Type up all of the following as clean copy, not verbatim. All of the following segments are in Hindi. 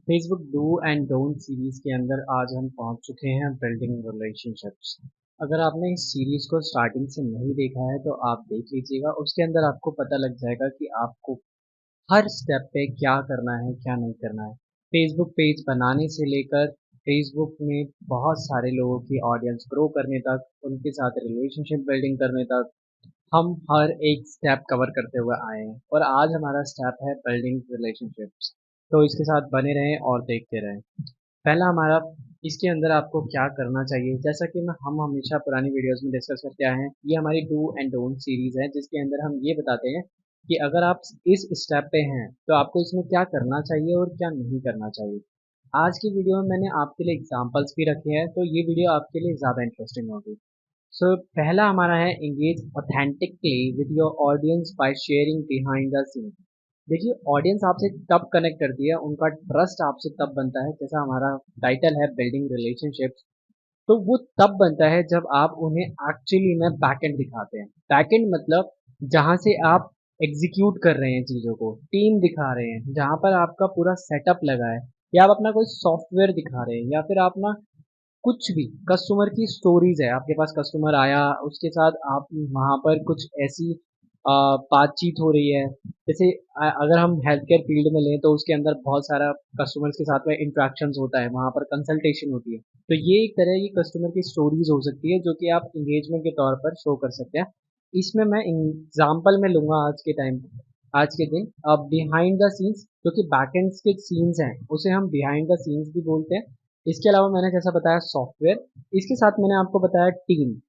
Facebook do and don't series के अंदर आज हम पहुंच चुके हैं बिल्डिंग रिलेशनशिप्स। अगर आपने इस सीरीज को स्टार्टिंग से नहीं देखा है तो आप देख लीजिएगा, उसके अंदर आपको पता लग जाएगा कि आपको हर स्टेप पे क्या करना है क्या नहीं करना है। फेसबुक पेज बनाने से लेकर फेसबुक में बहुत सारे लोगों की ऑडियंस ग्रो करने तक, उनके साथ रिलेशनशिप बिल्डिंग करने तक हम हर एक स्टेप कवर करते हुए आए हैं और आज हमारा स्टेप है बिल्डिंग रिलेशनशिप्स। तो इसके साथ बने रहें और देखते रहें। पहला हमारा इसके अंदर आपको क्या करना चाहिए, जैसा कि हम हमेशा पुरानी वीडियोस में डिस्कस करते आए हैं, ये हमारी डू एंड डोंट सीरीज है जिसके अंदर हम ये बताते हैं कि अगर आप इस स्टेप पे हैं तो आपको इसमें क्या करना चाहिए और क्या नहीं करना चाहिए। आज की वीडियो में मैंने आपके लिए एग्जांपल्स भी रखे हैं, तो ये वीडियो आपके लिए ज़्यादा इंटरेस्टिंग होगी। सो पहला हमारा है engage authentically with your audience by sharing behind the scene. देखिए, ऑडियंस आपसे तब कनेक्ट करती है, उनका ट्रस्ट आपसे तब बनता है, जैसा हमारा टाइटल है बिल्डिंग रिलेशनशिप्स। तो वो तब बनता है जब आप उन्हें एक्चुअली में बैकएंड दिखाते हैं। बैकएंड मतलब जहाँ से आप एग्जीक्यूट कर रहे हैं चीज़ों को, टीम दिखा रहे हैं, जहाँ पर आपका पूरा सेटअप लगा है, या आप अपना कोई सॉफ्टवेयर दिखा रहे हैं, या फिर आप ना कुछ भी कस्टमर की स्टोरीज है, आपके पास कस्टमर आया, उसके साथ आप वहाँ पर कुछ ऐसी बातचीत हो रही है। जैसे अगर हम हेल्थ केयर फील्ड में लें तो उसके अंदर बहुत सारा कस्टमर्स के साथ में इंट्रैक्शंस होता है, वहाँ पर कंसल्टेशन होती है। तो ये एक तरह की कस्टमर की स्टोरीज हो सकती है जो कि आप इंगेजमेंट के तौर पर शो कर सकते हैं। इसमें मैं एग्जाम्पल में लूंगा आज के दिन बिहाइंड द सीन्स, जो कि बैकएंड के सीन्स हैं उसे हम बिहाइंड द सीन्स भी बोलते हैं। इसके अलावा मैंने जैसा बताया सॉफ्टवेयर, इसके साथ मैंने आपको बताया टीम।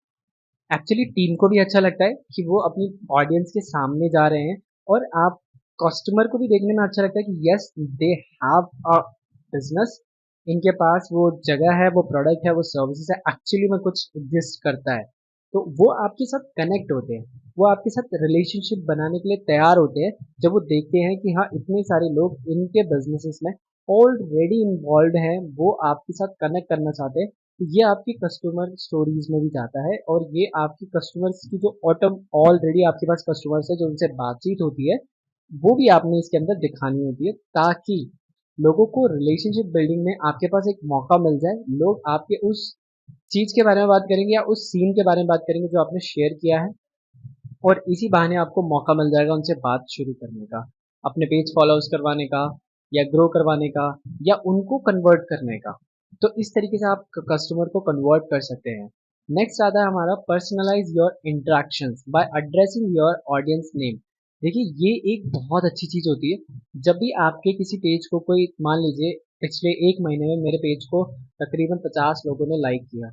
एक्चुअली टीम को भी अच्छा लगता है कि वो अपनी ऑडियंस के सामने जा रहे हैं, और आप कस्टमर को भी देखने में अच्छा लगता है कि yes they have a business, इनके पास वो जगह है, वो प्रोडक्ट है, वो सर्विसेज है, एक्चुअली में कुछ एग्जिस्ट करता है। तो वो आपके साथ कनेक्ट होते हैं, वो आपके साथ रिलेशनशिप बनाने के लिए तैयार होते हैं जब वो देखते हैं कि हाँ, इतने सारे लोग इनके बिजनेसेस में ऑलरेडी इन्वॉल्व हैं, वो आपके साथ कनेक्ट करना चाहते हैं। तो ये आपकी कस्टमर स्टोरीज में भी जाता है, और ये आपकी कस्टमर्स की जो ऑटम ऑलरेडी आपके पास कस्टमर्स है जो उनसे बातचीत होती है, वो भी आपने इसके अंदर दिखानी होती है, ताकि लोगों को रिलेशनशिप बिल्डिंग में आपके पास एक मौका मिल जाए। लोग आपके उस चीज के बारे में बात करेंगे या उस सीन के बारे में बात करेंगे जो आपने शेयर किया है, और इसी बहाने आपको मौका मिल जाएगा उनसे बात शुरू करने का, अपने पेज फॉलोअर्स करवाने का, या ग्रो करवाने का, या उनको कन्वर्ट करने का। तो इस तरीके से आप कस्टमर को कन्वर्ट कर सकते हैं। नेक्स्ट आता है हमारा personalize your interactions by addressing your audience name. देखिए, ये एक बहुत अच्छी चीज होती है। जब भी आपके किसी पेज को कोई, मान लीजिए पिछले एक महीने में मेरे पेज को तकरीबन 50 लोगों ने लाइक किया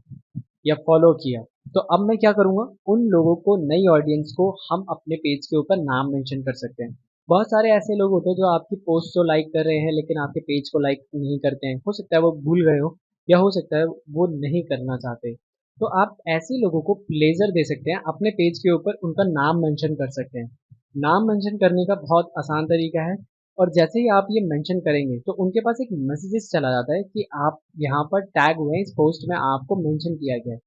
या फॉलो किया, तो अब मैं क्या करूँगा, उन लोगों को, नई ऑडियंस को हम अपने पेज के ऊपर नाम मेंशन कर सकते हैं। बहुत सारे ऐसे लोग होते हैं जो आपकी पोस्ट तो लाइक कर रहे हैं लेकिन आपके पेज को लाइक नहीं करते हैं, हो सकता है वो भूल गए हो, या हो सकता है वो नहीं करना चाहते। तो आप ऐसे लोगों को प्लेजर दे सकते हैं, अपने पेज के ऊपर उनका नाम मेंशन कर सकते हैं। नाम मेंशन करने का बहुत आसान तरीका है, और जैसे ही आप ये मेंशन करेंगे तो उनके पास एक मैसेजेस चला जाता है कि आप यहाँ पर टैग हुए हैं, इस पोस्ट में आपको मेंशन किया गया है।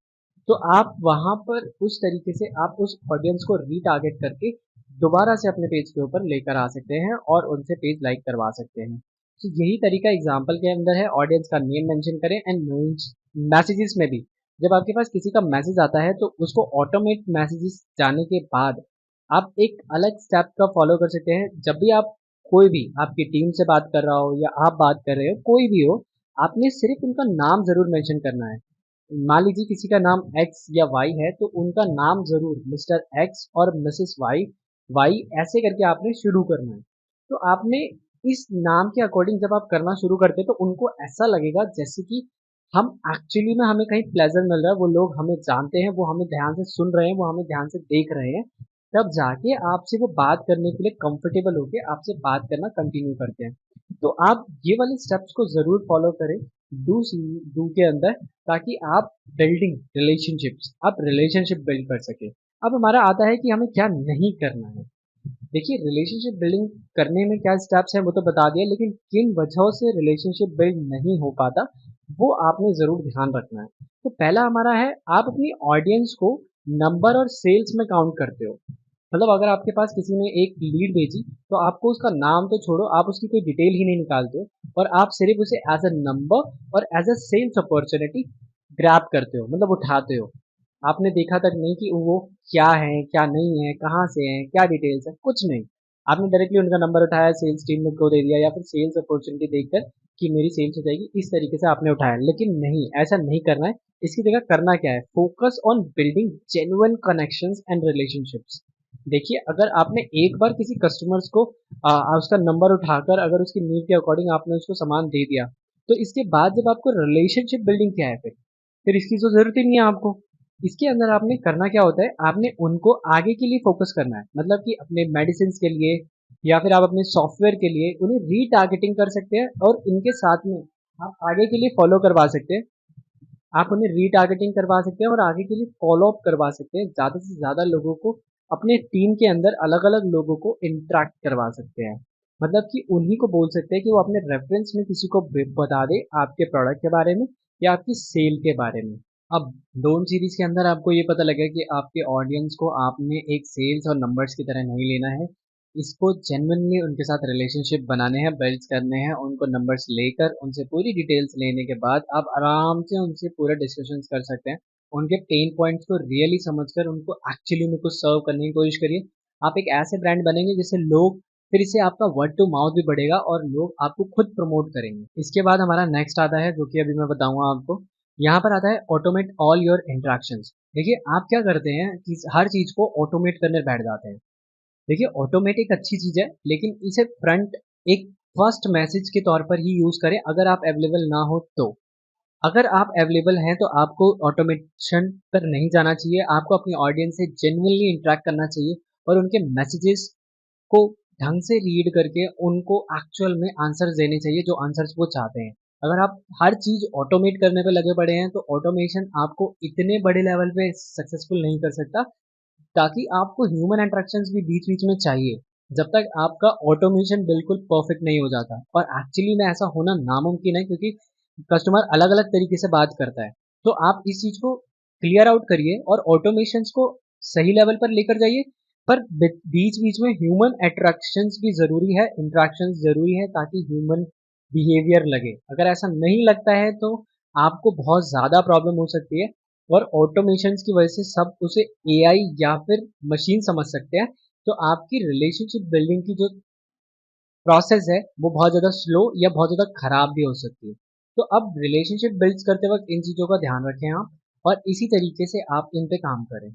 तो आप वहाँ पर उस तरीके से आप उस ऑडियंस को रीटारगेट करके दोबारा से अपने पेज के ऊपर लेकर आ सकते हैं और उनसे पेज लाइक करवा सकते हैं। तो यही तरीका एग्जाम्पल के अंदर है, ऑडियंस का नेम मेंशन करें। एंड मैसेजेस में भी जब आपके पास किसी का मैसेज आता है तो उसको ऑटोमेट मैसेजेस जाने के बाद आप एक अलग स्टेप का फॉलो कर सकते हैं। जब भी आप, कोई भी आपकी टीम से बात कर रहा हो या आप बात कर रहे हो, कोई भी हो, आपने सिर्फ उनका नाम जरूर मेंशन करना है। मान लीजिए किसी का नाम एक्स या वाई है तो उनका नाम जरूर मिस्टर एक्स और मिसेस वाई, वाई ऐसे करके आपने शुरू करना है। तो आपने इस नाम के अकॉर्डिंग जब आप करना शुरू करते हैं तो उनको ऐसा लगेगा जैसे कि हम एक्चुअली में, हमें कहीं प्लेजर मिल रहा है, वो लोग हमें जानते हैं, वो हमें ध्यान से सुन रहे हैं, वो हमें ध्यान से देख रहे हैं। तब जाके आपसे वो बात करने के लिए कंफर्टेबल होके आपसे बात करना कंटिन्यू करते हैं। तो आप ये वाले स्टेप्स को जरूर फॉलो करें डू सी डू के अंदर, ताकि आप बिल्डिंग रिलेशनशिप्स, आप रिलेशनशिप बिल्ड कर सके। अब हमारा आता है कि हमें क्या नहीं करना है। देखिए, रिलेशनशिप बिल्डिंग करने में क्या स्टेप्स हैं वो तो बता दिया, लेकिन किन वजहों से रिलेशनशिप बिल्ड नहीं हो पाता वो आपने जरूर ध्यान रखना है। तो पहला हमारा है, आप अपनी ऑडियंस को नंबर और सेल्स में काउंट करते हो। मतलब अगर आपके पास किसी ने एक लीड भेजी तो आपको उसका नाम तो छोड़ो, आप उसकी कोई डिटेल ही नहीं निकालते हो और आप सिर्फ उसे एज अ नंबर और as a sales opportunity grab करते हो, मतलब उठाते हो। आपने देखा तक नहीं कि वो क्या है क्या नहीं है, कहाँ से है, क्या डिटेल्स है, कुछ नहीं। आपने डायरेक्टली उनका नंबर उठाया, सेल्स टीम को दे दिया या फिर सेल्स अपॉर्चुनिटी देखकर कि मेरी सेल्स हो जाएगी, इस तरीके से आपने उठाया। लेकिन नहीं, ऐसा नहीं करना है। इसकी जगह करना क्या है, focus on building genuine connections and relationships. देखिए, अगर आपने एक बार किसी कस्टमर्स को उसका नंबर उठाकर अगर उसकी नीड के अकॉर्डिंग आपने उसको सामान दे दिया, तो इसके बाद जब आपको रिलेशनशिप बिल्डिंग क्या है, फिर इसकी तो जरूरत ही नहीं है आपको। इसके अंदर आपने करना क्या होता है, आपने उनको आगे के लिए फोकस करना है, मतलब कि अपने मेडिसिन के लिए या फिर आप अपने सॉफ्टवेयर के लिए उन्हें रीटारगेटिंग कर सकते हैं और इनके साथ में आप आगे के लिए फॉलो करवा सकते हैं। आप उन्हें रीटारगेटिंग करवा सकते हैं और आगे के लिए फॉलो अप करवा सकते हैं, ज़्यादा से ज़्यादा लोगों को अपने टीम के अंदर अलग अलग लोगों को इंटरेक्ट करवा सकते हैं। मतलब कि उन्हीं को बोल सकते हैं कि वो अपने रेफरेंस में किसी को बता दे आपके प्रोडक्ट के बारे में या आपकी सेल के बारे में। अब डोन सीरीज के अंदर आपको ये पता लगे कि आपके ऑडियंस को आपने एक सेल्स और नंबर्स की तरह नहीं लेना है। इसको जेन्युइनली उनके साथ रिलेशनशिप बनाने हैं, बिल्ड करने हैं, उनको नंबर्स लेकर उनसे पूरी डिटेल्स लेने के बाद आप आराम से उनसे पूरा डिस्कशंस कर सकते हैं। उनके पेन पॉइंट्स को रियली समझकर उनको एक्चुअली में कुछ सर्व करने की कोशिश करिए। आप एक ऐसे ब्रांड बनेंगे जिससे लोग, फिर इससे आपका वर्ड टू माउथ भी बढ़ेगा और लोग आपको खुद प्रमोट करेंगे। इसके बाद हमारा नेक्स्ट आता है, जो कि अभी मैं बताऊंगा आपको। यहाँ पर आता है ऑटोमेट ऑल योर इंटरेक्शंस। देखिए, आप क्या करते हैं कि हर चीज को ऑटोमेट करने बैठ जाते हैं। देखिए, ऑटोमेट एक अच्छी चीज है, लेकिन इसे फ्रंट एक फर्स्ट मैसेज के तौर पर ही यूज करें अगर आप अवेलेबल ना हो तो। अगर आप अवेलेबल हैं तो आपको ऑटोमेशन पर नहीं जाना चाहिए, आपको अपनी ऑडियंस से जेन्युइनली इंटरेक्ट करना चाहिए और उनके मैसेजेस को ढंग से रीड करके उनको एक्चुअल में आंसर्स देने चाहिए, जो आंसर्स वो चाहते हैं। अगर आप हर चीज ऑटोमेट करने पे लगे पड़े हैं तो ऑटोमेशन आपको इतने बड़े लेवल पे सक्सेसफुल नहीं कर सकता, ताकि आपको ह्यूमन इंटरेक्शंस भी बीच बीच में चाहिए, जब तक आपका ऑटोमेशन बिल्कुल परफेक्ट नहीं हो जाता। और एक्चुअली में ऐसा होना नामुमकिन है, क्योंकि कस्टमर अलग अलग तरीके से बात करता है। तो आप इस चीज को क्लियर आउट करिए और ऑटोमेशंस को सही लेवल पर लेकर जाइए। पर बीच बीच में ह्यूमन इंटरेक्शंस भी जरूरी है, इंटरेक्शंस जरूरी है, ताकि ह्यूमन बिहेवियर लगे। अगर ऐसा नहीं लगता है तो आपको बहुत ज़्यादा प्रॉब्लम हो सकती है और ऑटोमेशंस की वजह से सब उसे एआई या फिर मशीन समझ सकते हैं। तो आपकी रिलेशनशिप बिल्डिंग की जो प्रोसेस है वो बहुत ज़्यादा स्लो या बहुत ज़्यादा खराब भी हो सकती है। तो अब रिलेशनशिप बिल्ड करते वक्त इन चीज़ों का ध्यान रखें आप, और इसी तरीके से आप इन पे काम करें।